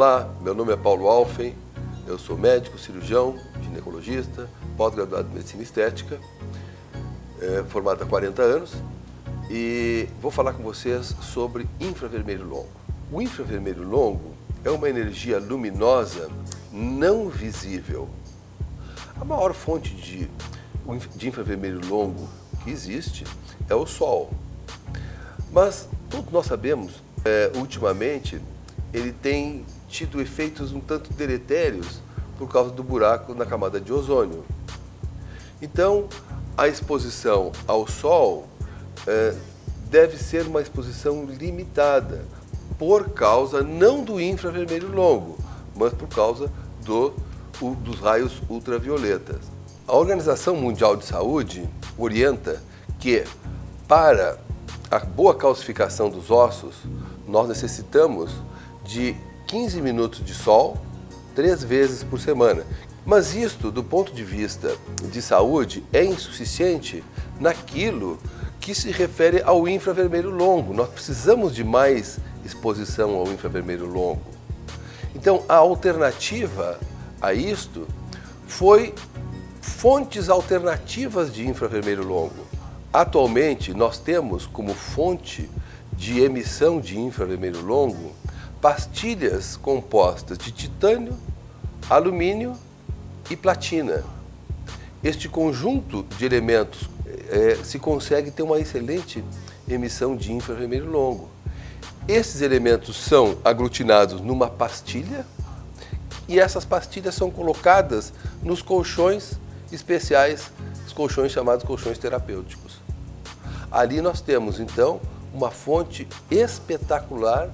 Olá, meu nome é Paulo Alfen, eu sou médico, cirurgião, ginecologista, pós-graduado em medicina estética, formado há 40 anos e vou falar com vocês sobre infravermelho longo. O infravermelho longo é uma energia luminosa não visível. A maior fonte de infravermelho longo que existe é o Sol. Mas todos nós sabemos, ultimamente, ele tem tido efeitos um tanto deletérios por causa do buraco na camada de ozônio. Então, a exposição ao Sol deve ser uma exposição limitada, por causa não do infravermelho longo, mas por causa dos raios ultravioletas. A Organização Mundial de Saúde orienta que, para a boa calcificação dos ossos, nós necessitamos de 15 minutos de sol 3 vezes por semana. Mas isto, do ponto de vista de saúde, é insuficiente naquilo que se refere ao infravermelho longo. Nós precisamos de mais exposição ao infravermelho longo. Então, a alternativa a isto foi fontes alternativas de infravermelho longo. Atualmente, nós temos como fonte de emissão de infravermelho longo pastilhas compostas de titânio, alumínio e platina. Este conjunto de elementos se consegue ter uma excelente emissão de infravermelho longo. Esses elementos são aglutinados numa pastilha e essas pastilhas são colocadas nos colchões especiais, os colchões chamados colchões terapêuticos. Ali nós temos, então, uma fonte espetacular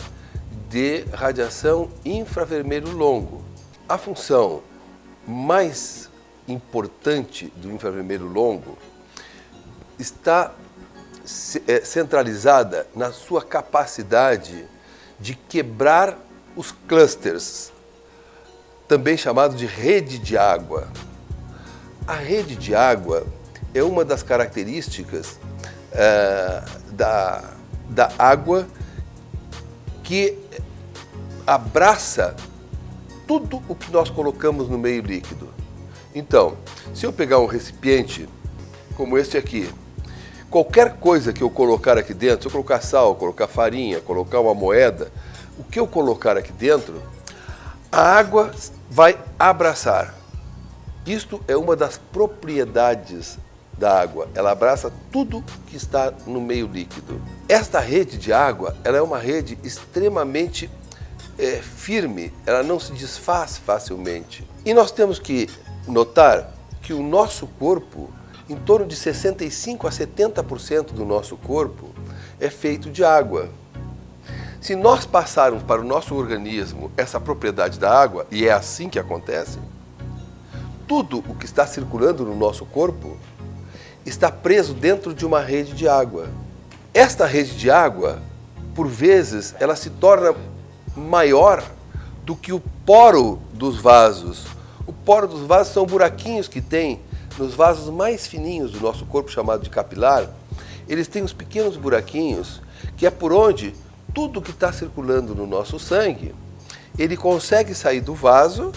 de radiação infravermelho longo. A função mais importante do infravermelho longo está centralizada na sua capacidade de quebrar os clusters, também chamado de rede de água. A rede de água é uma das características da água que abraça tudo o que nós colocamos no meio líquido. Então, se eu pegar um recipiente como este aqui, qualquer coisa que eu colocar aqui dentro, se eu colocar sal, colocar farinha, colocar uma moeda, o que eu colocar aqui dentro, a água vai abraçar. Isto é uma das propriedades da água, ela abraça tudo que está no meio líquido. Esta rede de água, ela é uma rede extremamente firme, ela não se desfaz facilmente. E nós temos que notar que o nosso corpo, em torno de 65% a 70% do nosso corpo é feito de água. Se nós passarmos para o nosso organismo essa propriedade da água, e é assim que acontece, tudo o que está circulando no nosso corpo está preso dentro de uma rede de água. Esta rede de água, por vezes, ela se torna maior do que o poro dos vasos. O poro dos vasos são buraquinhos que tem nos vasos mais fininhos do nosso corpo, chamado de capilar. Eles têm uns pequenos buraquinhos, que é por onde tudo que está circulando no nosso sangue, ele consegue sair do vaso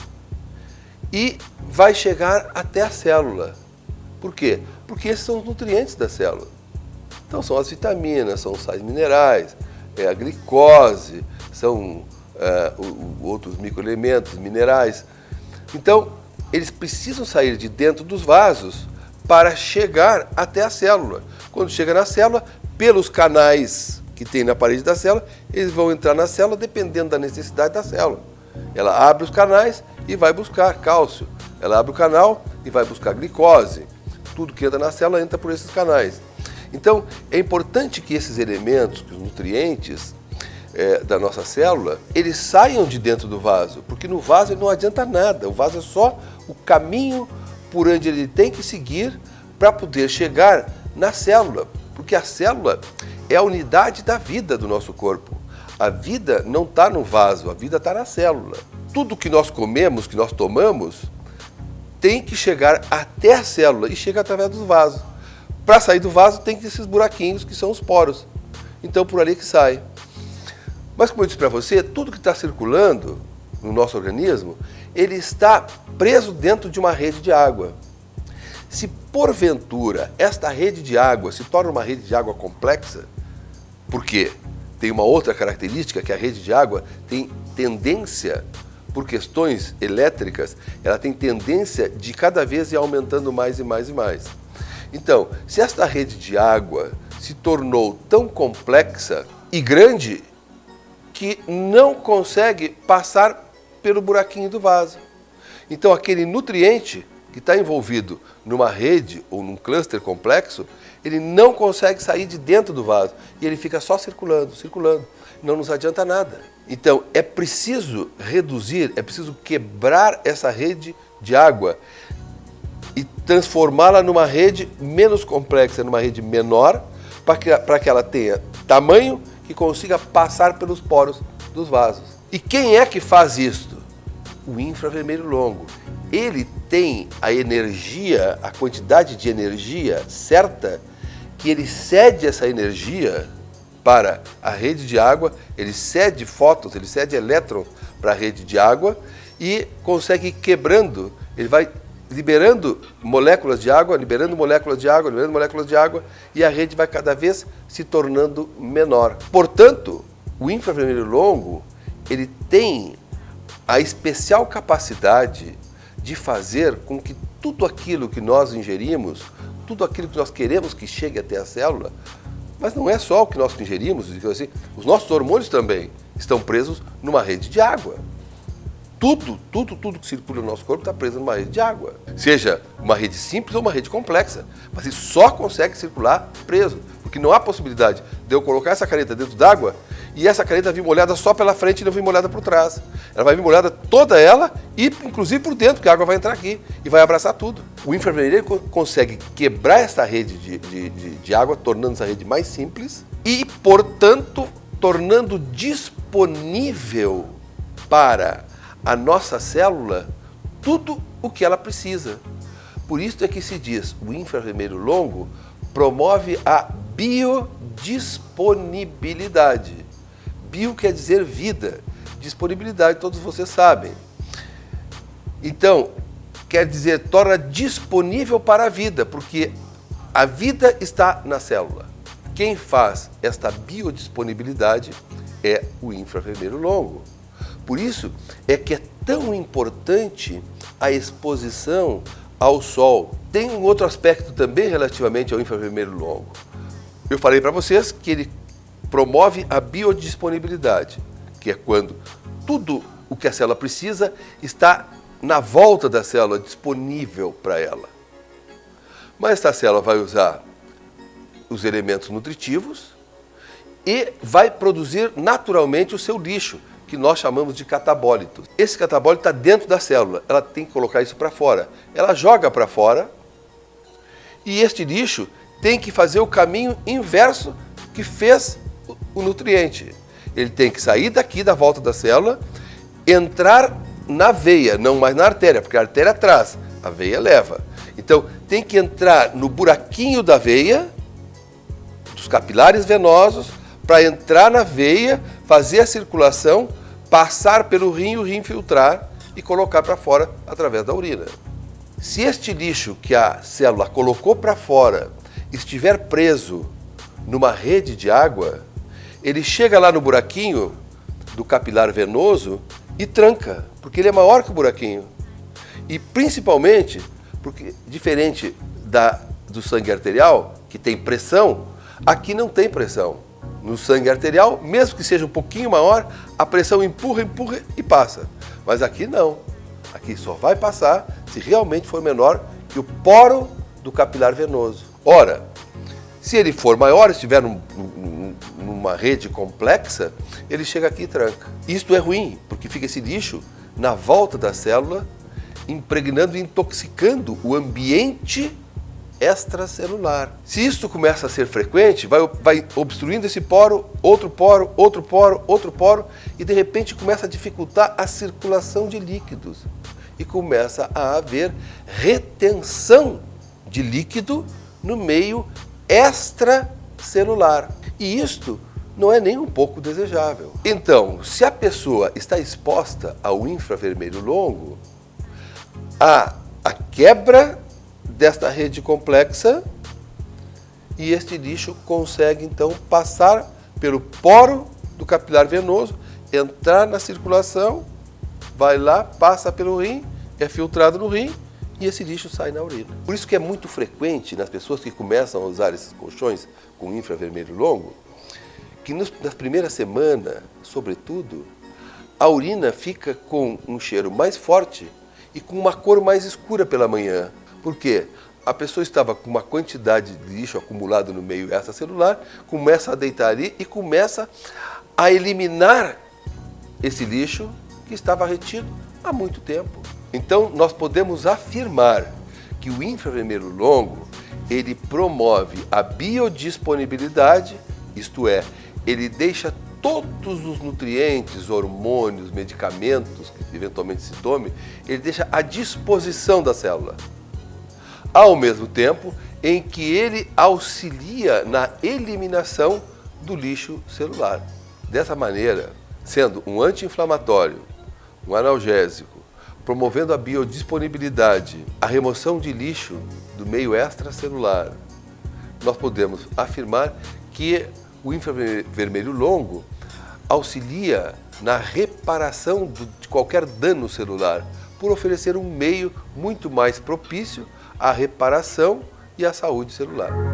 e vai chegar até a célula. Por quê? Porque esses são os nutrientes da célula. Então são as vitaminas, são os sais minerais, a glicose, são outros microelementos, minerais. Então, eles precisam sair de dentro dos vasos para chegar até a célula. Quando chega na célula, pelos canais que tem na parede da célula, eles vão entrar na célula dependendo da necessidade da célula. Ela abre os canais e vai buscar cálcio. Ela abre o canal e vai buscar glicose. Tudo que entra na célula entra por esses canais. Então, é importante que esses elementos, que os nutrientes da nossa célula, eles saiam de dentro do vaso, porque no vaso ele não adianta nada. O vaso é só o caminho por onde ele tem que seguir para poder chegar na célula, porque a célula é a unidade da vida do nosso corpo. A vida não está no vaso, a vida está na célula. Tudo que nós comemos, que nós tomamos, tem que chegar até a célula e chega através dos vasos. Para sair do vaso tem que ter esses buraquinhos que são os poros. Então por ali que sai. Mas como eu disse para você, tudo que está circulando no nosso organismo, ele está preso dentro de uma rede de água. Se porventura esta rede de água se torna uma rede de água complexa, porque tem uma outra característica, que a rede de água tem tendência, por questões elétricas, ela tem tendência de cada vez ir aumentando mais e mais e mais. Então, se esta rede de água se tornou tão complexa e grande que não consegue passar pelo buraquinho do vaso. Então, aquele nutriente que está envolvido numa rede ou num cluster complexo, ele não consegue sair de dentro do vaso e ele fica só circulando, circulando. Não nos adianta nada. Então, é preciso reduzir, é preciso quebrar essa rede de água e transformá-la numa rede menos complexa, numa rede menor, para que ela tenha tamanho que consiga passar pelos poros dos vasos. E quem é que faz isto? O infravermelho longo. Ele tem a energia, a quantidade de energia certa, que ele cede essa energia para a rede de água, ele cede fótons, ele cede elétrons para a rede de água e consegue ir quebrando, ele vai liberando moléculas de água, liberando moléculas de água, liberando moléculas de água, e a rede vai cada vez se tornando menor. Portanto, o infravermelho longo, ele tem a especial capacidade de fazer com que tudo aquilo que nós ingerimos, tudo aquilo que nós queremos que chegue até a célula, mas não é só o que nós ingerimos, assim, os nossos hormônios também estão presos numa rede de água. Tudo que circula no nosso corpo está preso numa rede de água. Seja uma rede simples ou uma rede complexa. Mas ele só consegue circular preso. Porque não há possibilidade de eu colocar essa caneta dentro d'água e essa caneta vir molhada só pela frente e não vir molhada por trás. Ela vai vir molhada toda ela e inclusive por dentro, porque a água vai entrar aqui e vai abraçar tudo. O infravermelho consegue quebrar essa rede de água, tornando essa rede mais simples e, portanto, tornando disponível para a nossa célula tudo o que ela precisa. Por isso é que se diz, o infravermelho longo promove a biodisponibilidade. Bio quer dizer vida, disponibilidade todos vocês sabem. Então, quer dizer, torna disponível para a vida, porque a vida está na célula. Quem faz esta biodisponibilidade é o infravermelho longo. Por isso é que é tão importante a exposição ao sol. Tem um outro aspecto também relativamente ao infravermelho longo. Eu falei para vocês que ele promove a biodisponibilidade, que é quando tudo o que a célula precisa está na volta da célula, disponível para ela. Mas esta célula vai usar os elementos nutritivos e vai produzir naturalmente o seu lixo, que nós chamamos de catabólito. Esse catabólito está dentro da célula, ela tem que colocar isso para fora. Ela joga para fora e este lixo tem que fazer o caminho inverso que fez o nutriente. Ele tem que sair daqui da volta da célula, entrar na veia, não mais na artéria, porque a artéria traz, a veia leva. Então tem que entrar no buraquinho da veia, dos capilares venosos, para entrar na veia, fazer a circulação, passar pelo rim, o rim filtrar e colocar para fora através da urina. Se este lixo que a célula colocou para fora estiver preso numa rede de água, ele chega lá no buraquinho do capilar venoso e tranca, porque ele é maior que o buraquinho. E principalmente, porque diferente do sangue arterial, que tem pressão, aqui não tem pressão. No sangue arterial, mesmo que seja um pouquinho maior, a pressão empurra, empurra e passa. Mas aqui não. Aqui só vai passar se realmente for menor que o poro do capilar venoso. Ora, se ele for maior, estiver numa rede complexa, ele chega aqui e tranca. Isto é ruim, porque fica esse lixo na volta da célula, impregnando e intoxicando o ambiente extracelular. Se isso começa a ser frequente, vai obstruindo esse poro, outro poro, outro poro, outro poro, e de repente começa a dificultar a circulação de líquidos. E começa a haver retenção de líquido no meio extracelular. E isto não é nem um pouco desejável. Então, se a pessoa está exposta ao infravermelho longo, há a quebra desta rede complexa e este lixo consegue então passar pelo poro do capilar venoso, entrar na circulação, vai lá, passa pelo rim, é filtrado no rim e esse lixo sai na urina. Por isso que é muito frequente nas pessoas que começam a usar esses colchões com infravermelho longo, que na primeira semana, sobretudo, a urina fica com um cheiro mais forte e com uma cor mais escura pela manhã. Por quê? A pessoa estava com uma quantidade de lixo acumulado no meio extracelular, começa a deitar ali e começa a eliminar esse lixo que estava retido há muito tempo. Então, nós podemos afirmar que o infravermelho longo, ele promove a biodisponibilidade, isto é, ele deixa todos os nutrientes, hormônios, medicamentos que eventualmente se tome, ele deixa à disposição da célula. Ao mesmo tempo em que ele auxilia na eliminação do lixo celular. Dessa maneira, sendo um anti-inflamatório, um analgésico, promovendo a biodisponibilidade, a remoção de lixo do meio extracelular, nós podemos afirmar que o infravermelho longo auxilia na reparação de qualquer dano celular, por oferecer um meio muito mais propício à reparação e à saúde celular.